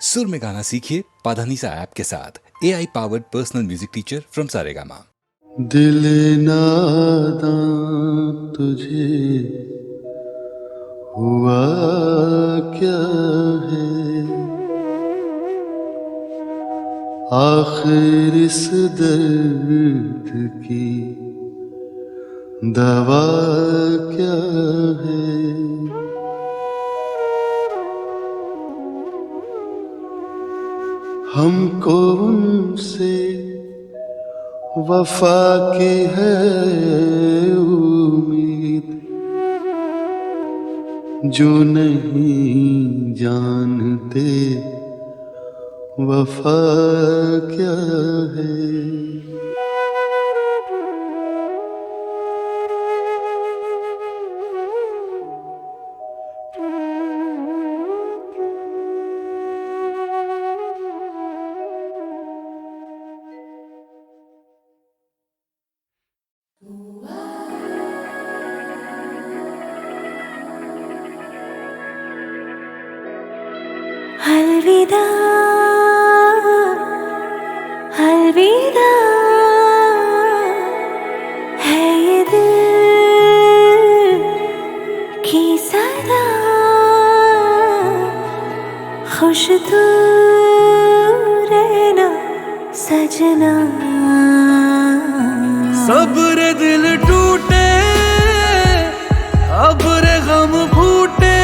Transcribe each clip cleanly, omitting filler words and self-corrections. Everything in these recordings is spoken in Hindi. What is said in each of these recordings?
सुर में गाना सीखिए पाधानीसा ऐप के साथ। AI powered personal music teacher from Saregama. दिल नादां तुझे हुआ क्या है, आखिर इस दर्द की दवा क्या है। हमको उनसे वफा की है उम्मीद, जो नहीं जानते वफा क्या है। अलविदा अलविदा है ये दिल की सदा, खुश तू रहना सजना। सब्र दिल टूटे अब रे गम फूटे,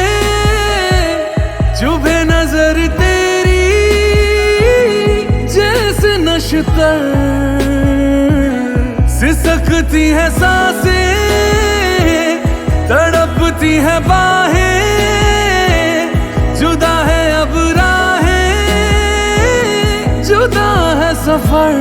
चुभे नजर तेरी जैसे नशतर, सिसकती है सांसें तड़पती है बाहें, जुदा है अब राहें, जुदा है सफर।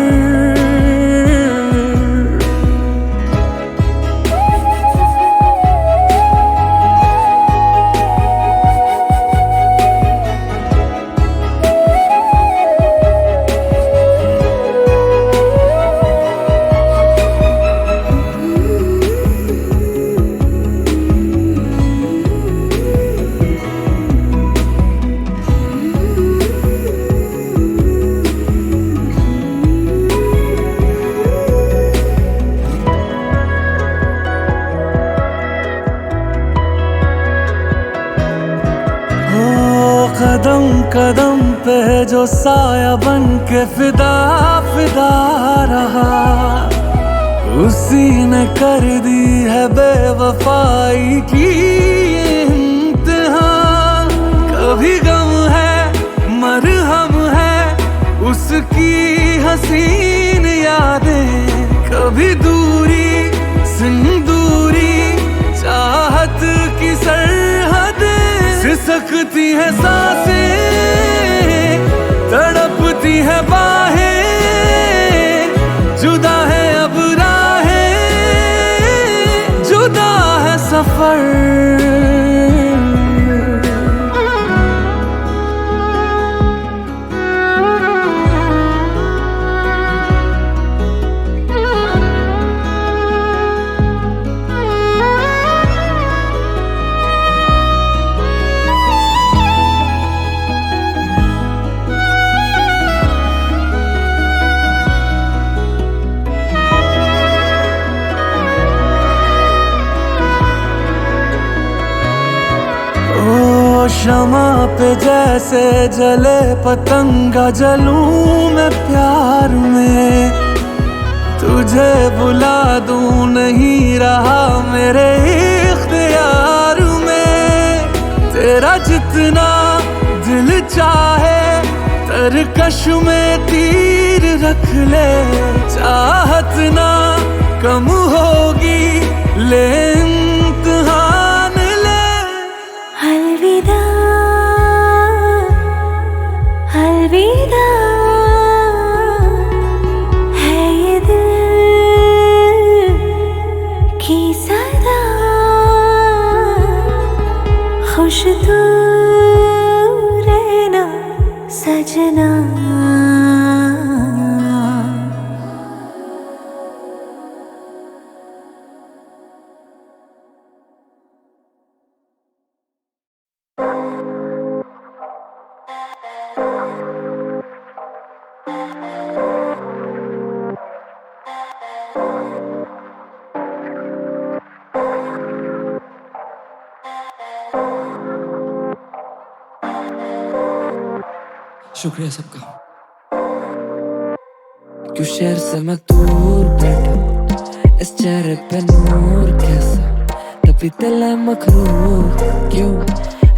कदम कदम पे जो साया बन के फिदा फिदा रहा, उसी ने कर दी है बेवफाई की इंतहा। कभी गम है मरहम है उसकी हसीन यादें, कभी दूरी सिंदूरी चाहत की सरहदें, सिसकती है सांसें तड़पती है बाहें, जुदा है अब राहें, जुदा है सफर। शमा पे जैसे जले पतंगा जलूं मैं प्यार में, तुझे बुला दूं नहीं रहा मेरे इख्तियार में। तेरा जितना दिल चाहे तरकश में तीर रख ले, चाहत ना कम होगी ले इम्तिहान ले। अलविदा अलविदा है ये दिल की सदा, खुश तू रहना सजना। शुक्रिया सबका। क्यों शहर से मैं दूर बैठा, इस चेहरे पे नूर कैसा, तभी दिल है मखरूर। क्यों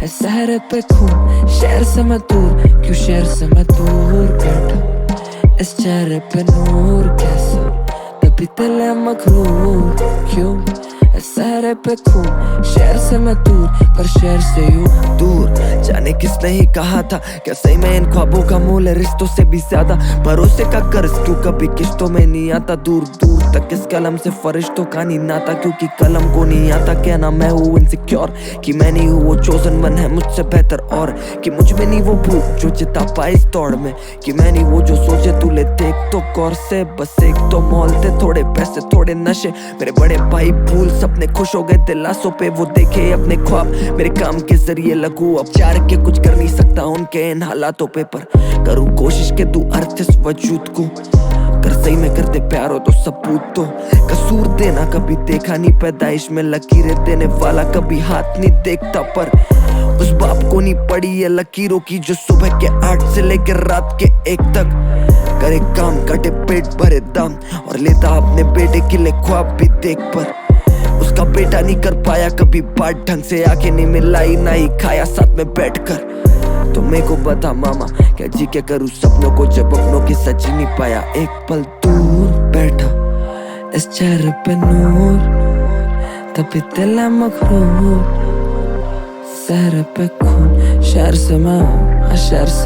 है सहरे पे खून, शहर से मैं दूर, क्यों शहर से मैं दूर बैठा, इस चेहरे पे नूर कैसा, तभी दिल है मखरूर। क्यों है सहरे पे खून, शहर से मैं दूर, पर शहर से यूं दूर। जाने किसने ही कहा था, क्या सही में इन ख्वाबों का मोल है रिश्तों से भी ज्यादा। भरोसे का कर्ज क्यों कभी किश्तों में नहीं आता, दूर दूर तक इस कलम से फरिश्तों का नहीं नाता। क्योंकि कलम को नहीं आता कहना मैं हूँ इनसिक्योर, कि मैं नहीं हूँ वो चोजन वन है मुझसे बेहतर, और कि मुझ में नहीं वो भूख जो जिता पाए इस दौड़ में, कि मैं नहीं वो जो सोचे तू ले देख तो गौर से। बस एक तो मॉल थे, थोड़े पैसे थोड़े नशे, मेरे बड़े भाई भूल सपने खुश हो गए दिलासों पे। वो देखे अपने ख्वाब मेरे काम के जरिए लगू, अब चार के कुछ कर नहीं सकता उनके इन हालातों पे, पर करूँ कोशिश के तू अर्थ इस वजूद को कर सही में करते प्यार हो तो सबूत दो। कसूर देना कभी देखा नहीं, पैदाइश में लकीरें देने वाला कभी हाथ नहीं देखता, पर उस बाप को नहीं पड़ी ये लकीरों की जो सुबह के 8 से लेकर रात के 1 तक करे काम, कटे पेट भरे दम, और लेता अपने बेटे के लिए ख्वाब भी देख, पर उसका बेटा नहीं कर पाया कभी बात ढंग से, आके नहीं मिलाई ना ही खाया साथ में बैठकर। तो मेरे को बता मामा क्या जी क्या करूँ सपनों को जब अपनों की सच ही नहीं पाया। एक पल दूर बैठा, इस चेहरे पे नूर, तभी दिल है मखरूर। शहर पे खून, शहर से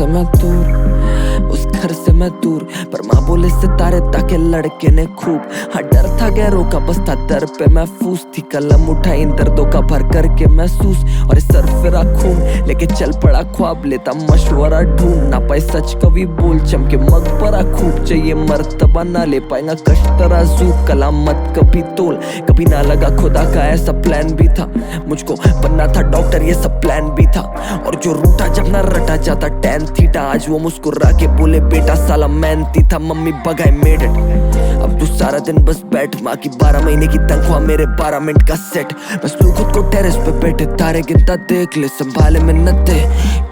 मैं दूर, उस घर से मैं दूर, पर माँ बोले सितारे ताके लड़के ने खूब। हाँ डर था गैरों का, बस था दर पे महफूज थी, कलम उठाई इन दर्दों का भर करके महसूस, और इस सर फिरा खून लेके चल पड़ा ख्वाब लेता मशवरा ढूंढ। ना पाए सच कभी बोल चमके मकबरा खूब, चाहिए मर्तबा ना ले पाएगा कश तराजू, कलाम मत कभी तोल। कभी ना लगा खुदा का ऐसा प्लान भी था, मुझको बनना था डॉक्टर ये सब प्लान भी था, और जो रूठा जब ना रटा जाता टैन थीटा। आज वो मुस्कुरा के बोले बेटा साला मेहनती था, मम्मी बगाए मेड इट। अब तू सारा दिन बस बैठ, माँ की 12 महीने की तनख्वाह मेरे 12 मिनट का सेट। बस तू खुद को टेरेस पे बैठे तारे गिनता देख ले, संभाले मिन्नते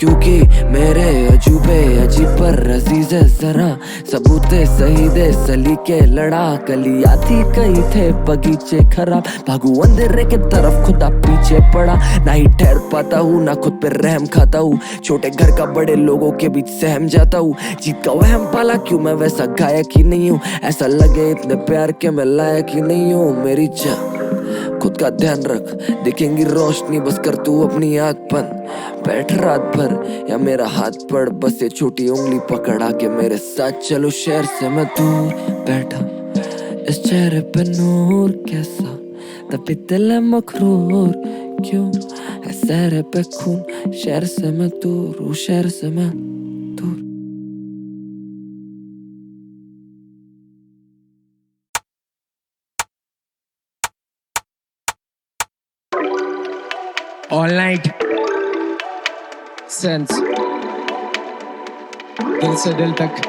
क्योंकि मेरे अजूबे अजीब पर अजीज है जरा। सबूते शहीदे सलीके लड़ा, कलिया थी कई थे बगीचे खराब, भागू अंधेरे के तरफ खुदा पीछे पड़ा। ना ही ठहर पाता हूँ ना खुद पे रहम खाता हूँ, छोटे घर का बड़े लोगों के बीच सहम जाता हूँ। जीत का वहम पाला क्यों मैं वैसा गायक ही नहीं हूँ, ऐसा लगे इतने प्यार के मैं लायक ही नहीं हूँ। मेरी जा खुद का ध्यान रख, दिखेंगी रोशनी बस कर तू अपनी आँख बंद। बैठ रात भर या मेरा हाथ पड़, बस ये छोटी उंगली पकड़ा के मेरे साथ चलो। शहर से मैं दूर बैठा, इस चेहरे पे नूर कैसा, तभी दिल है मखरूर। क्यों है शहर पे खून, शहर से मैं दूर हूँ, शहर से मैं दूर। ऑल नाइट सेंस, दिल से दिल तक।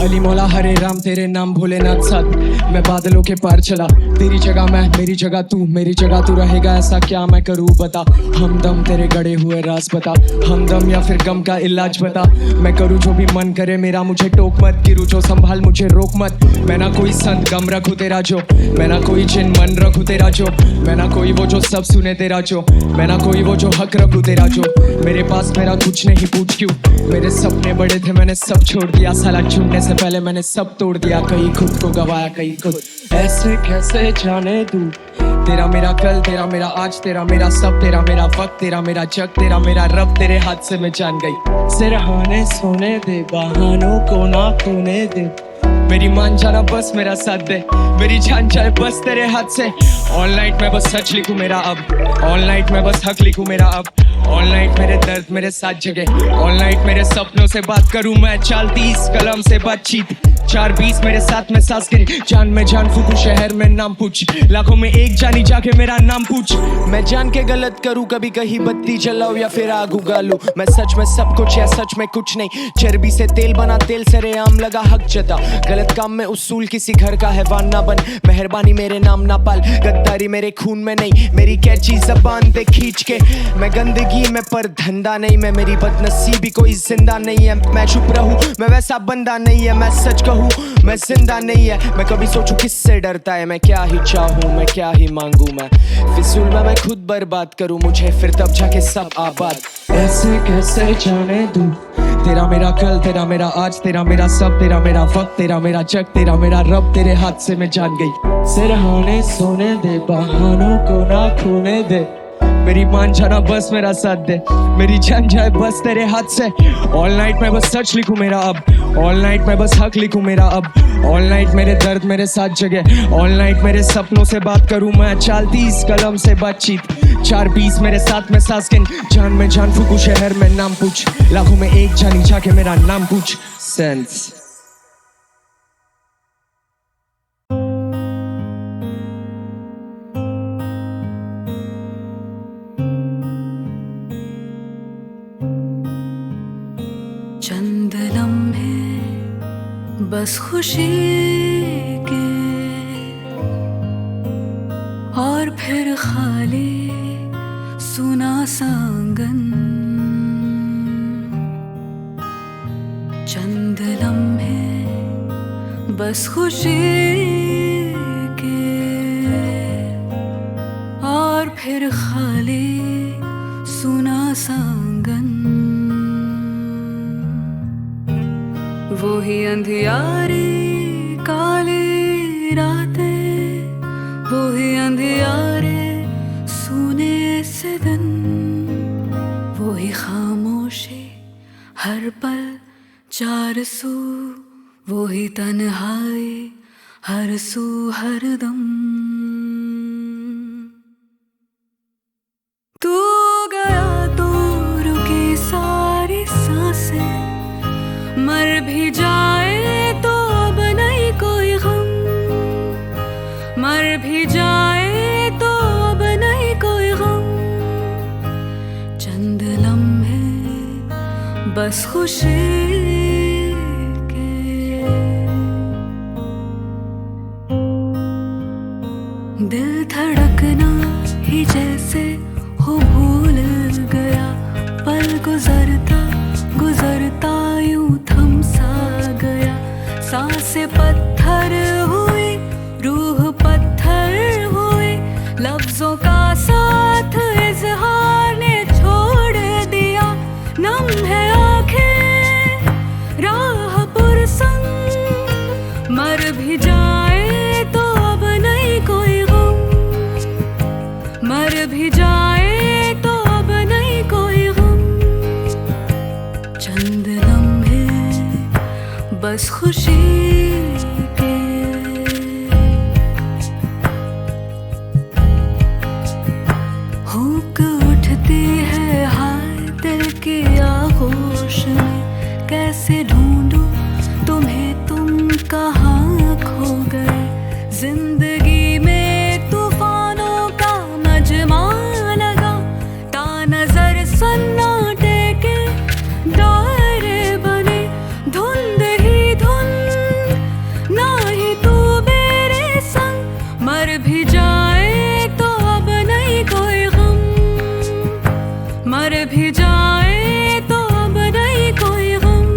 अली मौला हरे राम तेरे नाम भोलेनाथ साथ, मैं बादलों के पार चला। तेरी जगह मैं, मेरी जगह तू, मेरी जगह तू रहेगा, ऐसा क्या मैं करूँ बता। हमदम तेरे गड़े हुए राज बता, हमदम या फिर गम का इलाज बता। मैं करूँ जो भी मन करे मेरा, मुझे टोक मत, गिरू जो संभाल मुझे रोक मत। मैं ना कोई संत गम रखूँ तेरा जो, मैं ना कोई जिन मन रखूँ तेरा जो, मैं ना कोई वो जो सब सुने तेरा जो, मैं ना कोई वो जो हक रखूँ तेरा जो। मेरे पास मेरा कुछ नहीं पूछ क्यों, मेरे सपने बड़े थे मैंने सब छोड़ दिया साला, छूटने से पहले मैंने सब तोड़ दिया। कहीं खुद को गवाया कहीं खुद, ऐसे कैसे जाने तू। तेरा मेरा कल, तेरा मेरा आज, तेरा मेरा सब, तेरा मेरा वक्त, तेरा मेरा जग, तेरा मेरा रब, तेरे हाथ से मैं जान गई। सिरहाने सोने दे, बहानों को ना खोने दे, मेरी मान जाना बस मेरा साथ दे, मेरी जान जाए बस तेरे हाथ से। ऑल नाइट में बस सच लिखूं मेरा अब, ऑल नाइट में बस हक लिखूं मेरा अब, ऑल नाइट मेरे दर्द मेरे साथ जगे, ऑल नाइट मेरे सपनों से बात करूं मैं, चलती इस कलम से बातचीत। 4-20 मेरे साथ में सांस गिन, जान में जान फूकू, शहर में नाम पूछ, लाखों में एक जानी जाके मेरा नाम पूछ। मैं जान के गलत करूं, कभी कहीं बत्ती जलाऊं या फिर आग उगा लूं। मैं सच में सब कुछ या सच में कुछ नहीं, चर्बी से तेल बना, तेल से रेआम लगा, हक जता। गलत काम में उसूल, किसी घर का हैवान ना बन, मेहरबानी मेरे नाम ना पाल, गद्दारी मेरे खून में नहीं, मेरी कैची ज़बान पे खींच के। मैं गंदगी में पर धंधा नहीं, मैं मेरी बदनसीबी कोई जिंदा नहीं है। मैं चुप रहूं, मैं वैसा बंदा नहीं है, मैं सच कहूं मैं जिंदा नहीं है। मैं कभी सोचूं किससे डरता है, मैं क्या ही चाहूं, मैं क्या ही मांगू। मैं फिजूल में मैं खुद बर्बाद करूं मुझे, फिर तब जाके सब आबाद। ऐसे कैसे जाने दूं, तेरा मेरा कल, तेरा मेरा आज, तेरा मेरा सब, तेरा मेरा वक्त, तेरा मेरा जग, तेरा मेरा रब, तेरे हाथ से मैं जान गई। सिरहाने सोने दे, बहानों को ना खोने दे, मेरी मान जाना बस मेरा साथ दे, मेरी जान जाए बस तेरे हाथ से। ऑल नाइट मैं बस सच लिखूं मेरा अब, ऑल नाइट मैं बस हक लिखूं मेरा अब, ऑल नाइट मेरे दर्द मेरे साथ जगे, ऑल नाइट मेरे सपनों से बात करूं मैं, चलती इस कलम से बातचीत। 4-20 मेरे साथ में सांस गिन, जान में जान फूकू, शहर में नाम पूछ, लाखों में एक जानी जाके मेरा नाम पूछ। सेंस चंद लम्हे बस खुशी के, और फिर खाली सुना सांगन। चंद लम्हे बस खुशी के, और फिर खाली सुना सांगन। वही अंधियारी काली रातें, वही अंधियारे सूने से दिन, वही खामोशी हर पल चार सू, वही तन्हाई हर सू हर दम। तू गया तो रुकी सारी सांसें, मर भी जाए तो अब नहीं कोई गम, मर भी जाए तो अब नहीं कोई गम। चंद लम्हे बस खुशी के, दिल धड़कना ही जैसे हो भूल गया, पल गुजरता गुजरता यूं थम सा गया। सांसें पत्थर हुई, रूह पत्थर हुई, लफ्जों का साथ इजहार ने छोड़ दिया। नम है आंखें राह पुरसंग, मर भी जाए तो अब नहीं कोई गम, मर भी जाए तो अब नहीं कोई गम। चंद लम्हे बस खुशी के, हुक उठती है हाय दिल की आगोश में, कैसे ढूंढूं तुम्हें, तुम कहाँ खो गए। जिंदगी में तूफानों का मजमा लगा, ता नजर सन्नाटे के दायरे बने। धुंध ही धुंध ना ही तू मेरे संग, मर भी जाए तो अब नहीं कोई गम, मर भी जाए तो अब नहीं कोई गम।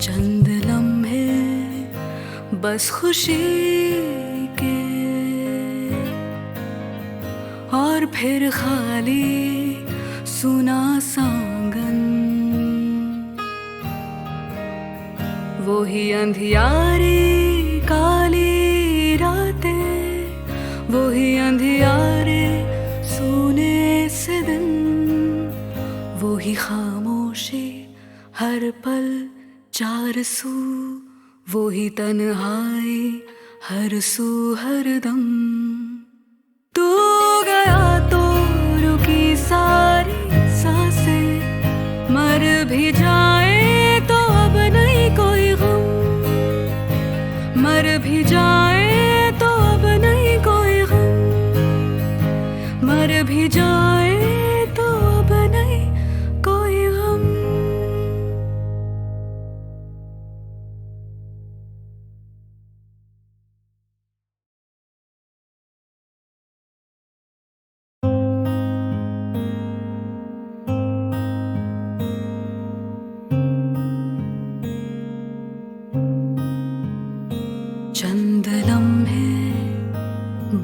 चंद लम्हे बस खुशी के, और फिर खाली सुना सांगन। वही अंधियारी काली रातें, वही अंधियारे सोने से दिन, वही खामोशी हर पल चार सू, वही तन्हाई हर सू हर दम। तू गया तो रुकी सारी सांसें, मर भी जाए तो अब नहीं कोई गम,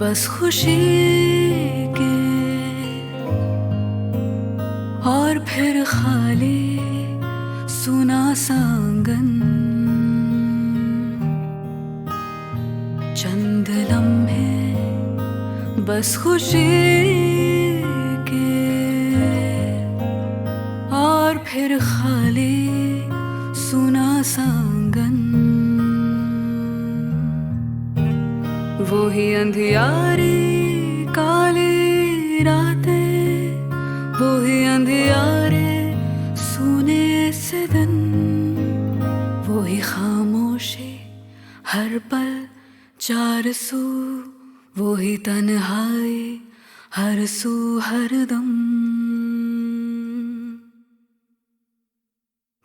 बस खुशी के और फिर खाली सुना सांगन, चंद लम्हे बस खुशी के और फिर खाली सुना सांगन। वो ही अंधियारी काली रातें, वो ही अंधियारे सुने से दिन, वो ही खामोशी हर पल चार सू, वो ही तन्हाई हर सू हर दम।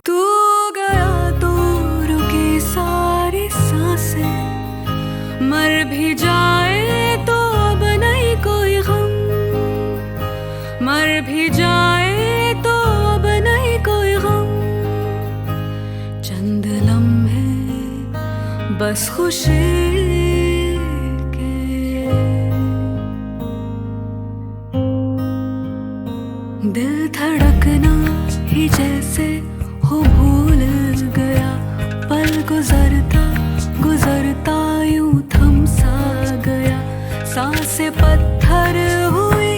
तू गया तो रुकी सारी सांसें, मर भी जाए तो अब नहीं कोई गम, मर भी जाए तो अब नहीं कोई गम। चंद लम्हे बस खुशी के, दिल धड़कना ही जैसे हो भूल गया, पल गुजरता गुजरता यूं थम सा गया। सांसें पत्थर हुई,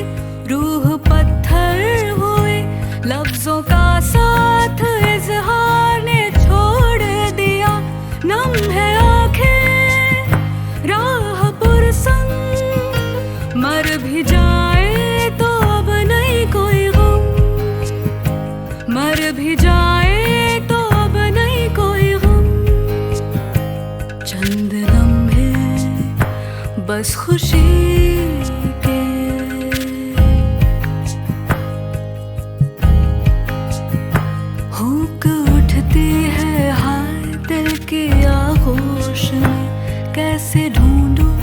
रूह पत्थर हुई, लफ्जों का साथ इजहार ने छोड़ दिया। नम है आंखें राह पुरसंग, मर भी जाए तो अब नहीं कोई गम, मर भी जाए तो अब नहीं कोई गम। चंद लम्हे बस खुशी के, हुक उठती है हाय दिल की आगोश में, कैसे ढूंढूं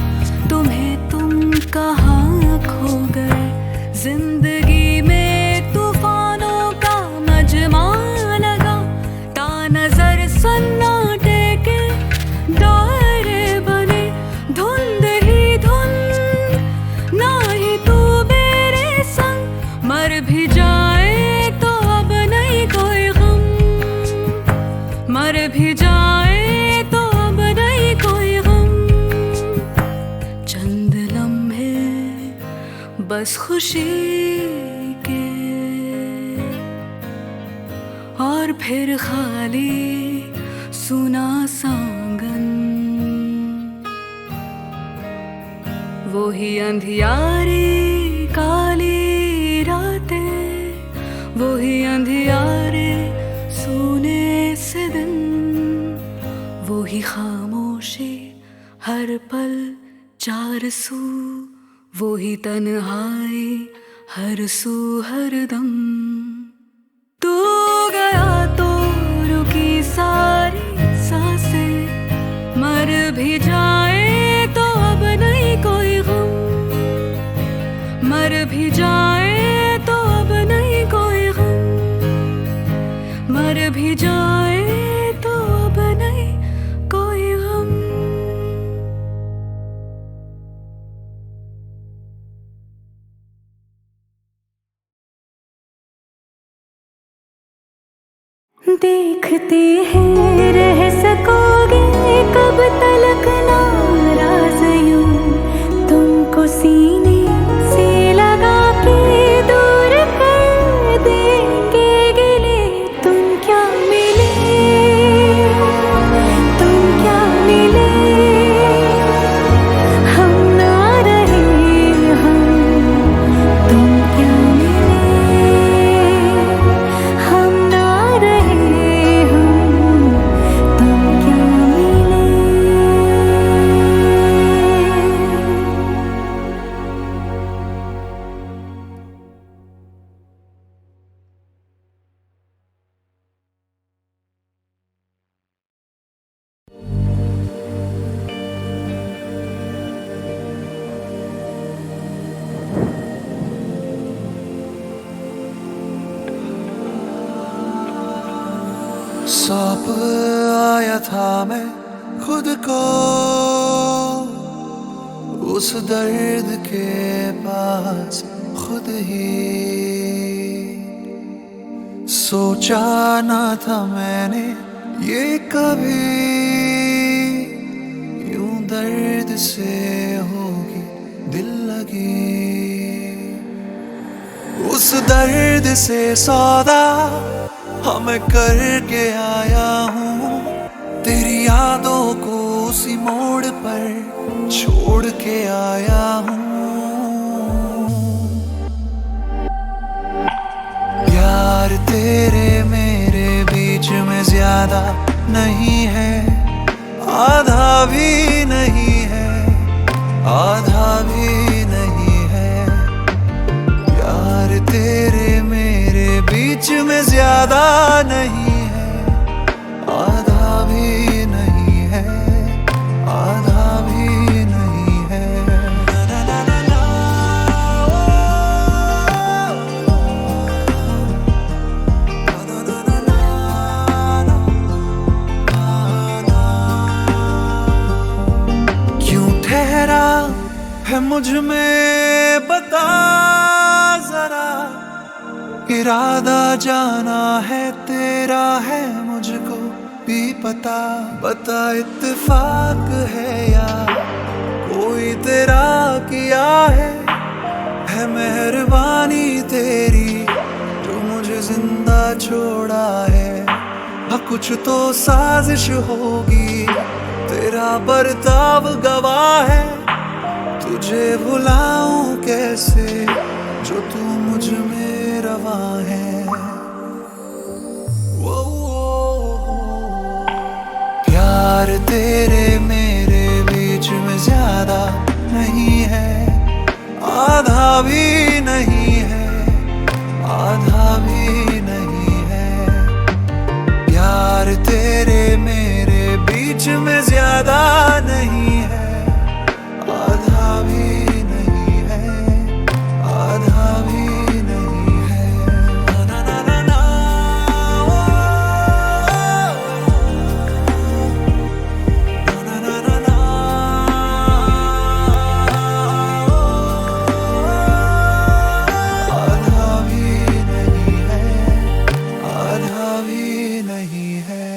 तुम्हें, तुम कहाँ खो गए। जिंदगी में तूफानों का मजमा लगा, ता नजर सन्नाटे के दायरे बने। धुंध ही धुंध ना ही तू मेरे संग, मर भी जाए तो अब नहीं कोई गम, मर भी जाए तो अब नहीं कोई गम। चंद लम्हे बस खुशी के और फिर खाली सुना सांगन। वो ही अंधियारी काली रातें, वो ही अंधियारे सोने से दिन, वो ही खामोशी हर पल चार सू, वो ही तन्हाई हर सू हर दम। तू गया तो रुकी सारी सांसें, मर भी जाए तो अब नहीं कोई गम, मर भी जाए तो अब नहीं कोई गम, मर भी जाए तो अब नहीं कोई गम। देखते हैं रह सकोगे कब तलक नाराज यूं, तुमको सीने से लगा के दूर कर देंगे गिले। तुम क्या मिले, तुम क्या मिले, हम ना रहे हम, तुम क्या मिले, हम ना रहे हम, तुम क्या मिले। सौंप आया था मैं खुद को उस दर्द के पास खुद ही। सोचा ना था मैंने ये कभी यूं दर्द से होगी दिल लगी। उस दर्द से सौदा मैं करके आया हूँ, तेरी यादों को उसी मोड़ पर छोड़ के आया हूँ। प्यार तेरे मेरे बीच में ज्यादा नहीं है, आधा भी नहीं है, आधा भी नहीं है। प्यार तेरे मेरे बीच में ज्यादा नहीं है, आधा भी नहीं है, आधा भी नहीं है। क्यों ठहरा है मुझ में बता जरा, इरादा जाना है तेरा है मुझको भी पता। बता इत्तेफाक है या कोई तेरा किया है मेहरबानी तेरी जो मुझे जिंदा छोड़ा है। हाँ कुछ तो साजिश होगी, तेरा बर्ताव गवाह है। तुझे भुलाऊं कैसे जो तू मुझ में रवा है। प्यार तेरे मेरे बीच में ज्यादा नहीं है, आधा भी नहीं है, आधा भी नहीं है। प्यार तेरे मेरे बीच में ज्यादा नहीं है, आधा भी नहीं है, आधा भी नहीं है। ना ना ना ना ना ना ना ना आधा भी नहीं है, आधा भी नहीं है।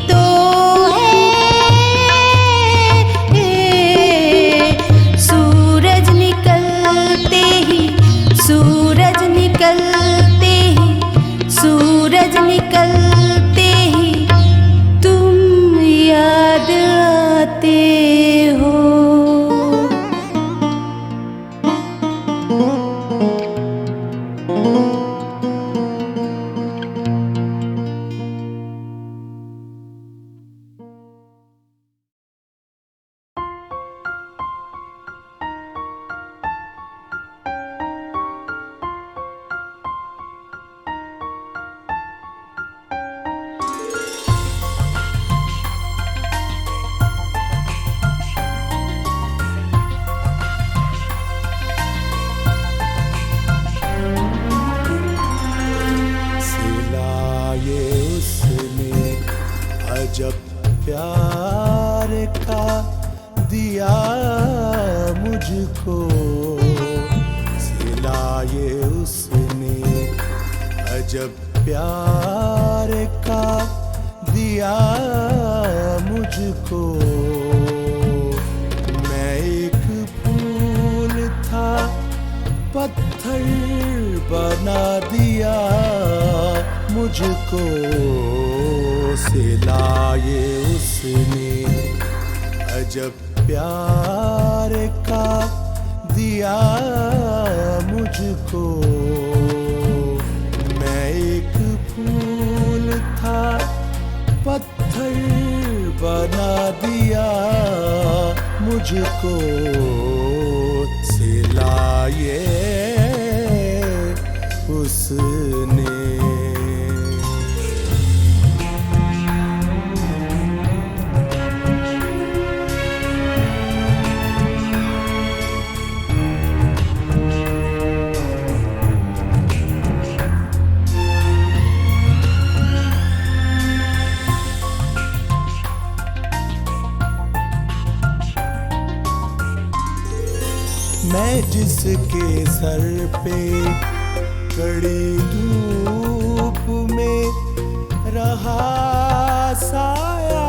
तो है सूरज निकलते ही सूरज निकलते ही सूरज निकलते ही तुम याद आते हो। सिलाए उसने अजब प्यार का दिया मुझको, सिलाए उसने अजब प्यार का दिया मुझको। मैं एक फूल था पत्थर बना दिया मुझको, सिलाए उसने अजब प्यार का दिया मुझको। मैं एक फूल था पत्थर बना दिया मुझको, सिलाए उसने। मैं जिसके सर पे कड़ी धूप में रहा साया,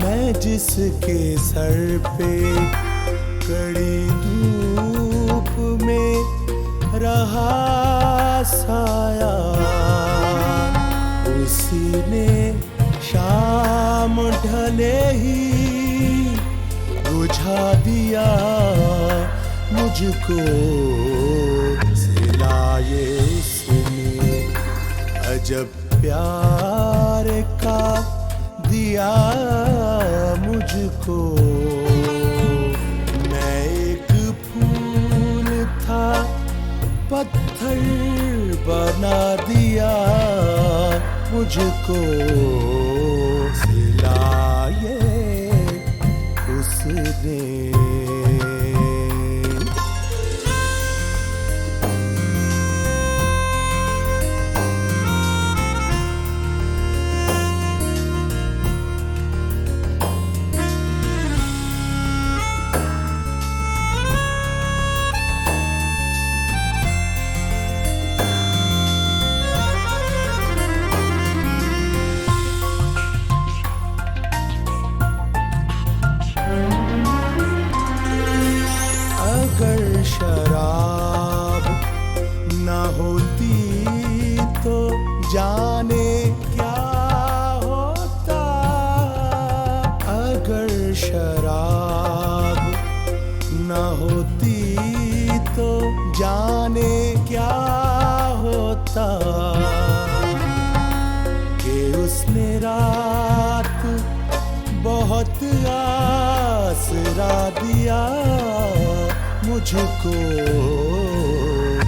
मैं जिसके सर पे कड़ी धूप में रहा साया, उसी ने शाम ढले ही बुझा दिया मुझको, सिलाए उसने अजब प्यार का दिया मुझको। मैं एक फूल था पत्थर बना दिया मुझको, सिलाए उसने। अगर शराब न होती तो जाने क्या होता, अगर शराब न होती तो जाने क्या होता, कि उसने रात बहुत आसरा दिया मुझको,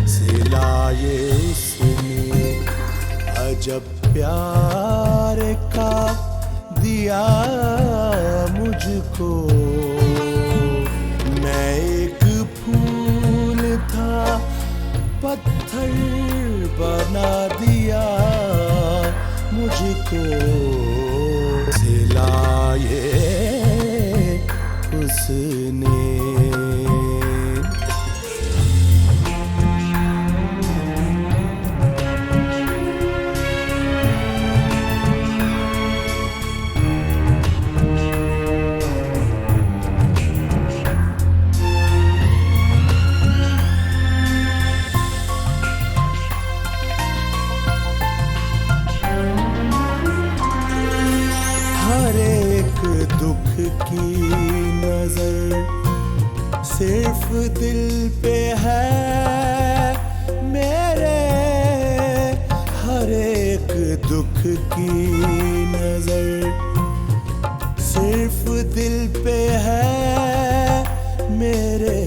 सिलाए उसने अजब प्यार का दिया मुझको। मैं एक फूल था पत्थर बना दिया मुझको, सिलाए उसने। दिल पे है मेरे हर एक दुख की नजर, सिर्फ दिल पे है मेरे।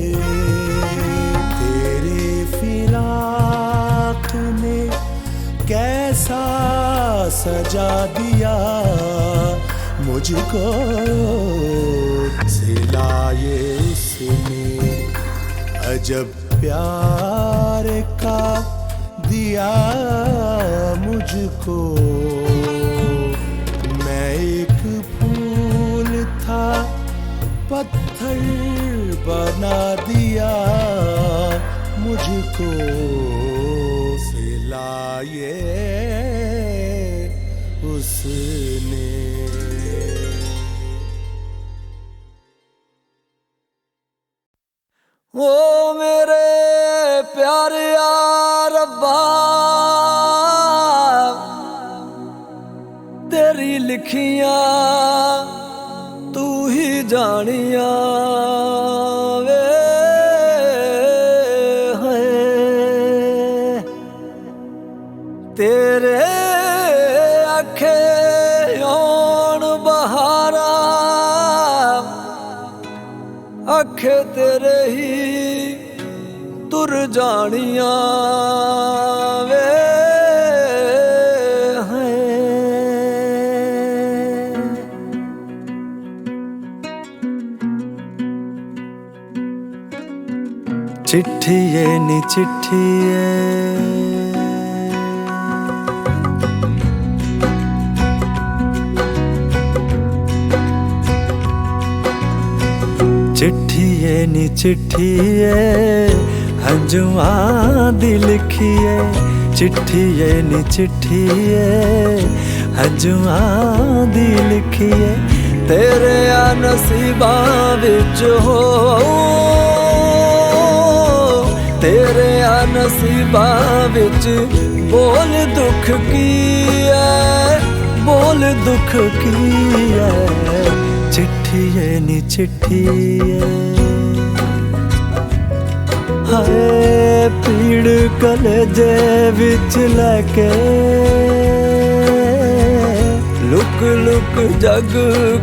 तेरे फिराक ने कैसा सजा दिया मुझको, सिलाए उसने अजब प्यार का दिया मुझको। मैं एक फूल था पत्थर बना दिया मुझको, सिलाए उसने। ओ मेरे प्यारे यार रब्बा, तेरी लिखियां तू ही जानिया वे है। तेरे आखे औन बहारा, आखे तेरे ही तुर जानिया वे हैं। चिट्ठिए नी चिट्ठिए, चिट्ठिए नी चिट्ठिए हंजुआं दी लिखिए। चिट्ठिए नी चिट्ठिए हंजुआं दी लिखिए। तेरे आ नसीबां विच हो, तेरे आ नसीबां विच बोल दुख की है, बोल दुख की है। चिट्ठिए नी चिट्ठिए हाय पीड़ कलेजे विच लैके, लुक लुक जग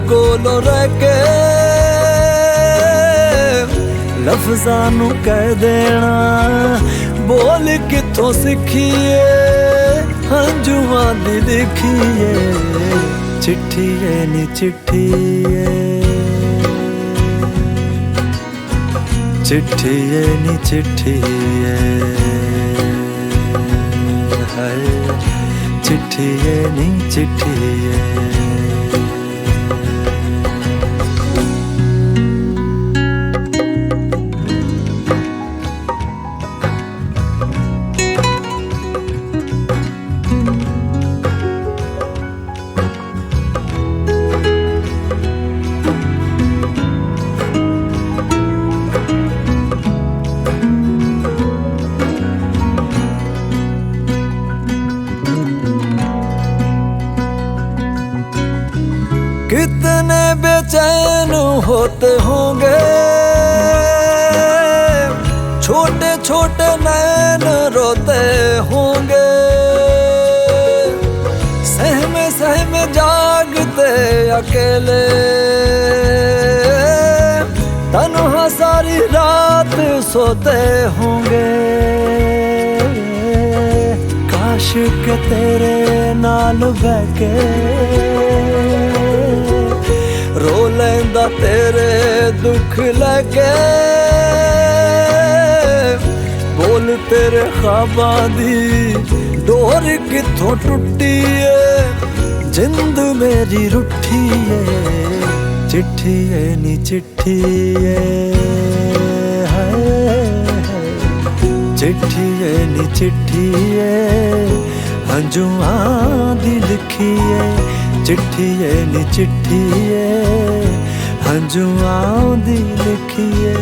कोलों रह के लफ्ज़ां नू कह देना बोल किथों सिखिए, हंजुआं दी लिखिए। चिट्ठिए नी चिट्ठिए, चिट्ठिए नी चिट्ठिए हाय चिट्ठिए नी चिट्ठिए। कितने बेचैन होते होंगे छोटे छोटे नैन रोते होंगे, सहमे सहमे जागते अकेले तन्हा सारी रात सोते होंगे। काश के तेरे नाल बैके रो लैंदा तेरे दुख लगे, बोल तेरे ख्वाबां दी डोर किथों टुटी है, जिंद मेरी रुठी है। चिट्ठिए नी चिट्ठिए चिट्ठिए नी चिट्ठिए हंजुआं दी लिखिए। चिट्ठिए नी चिट्ठिए हंजुआं दी लिखिए।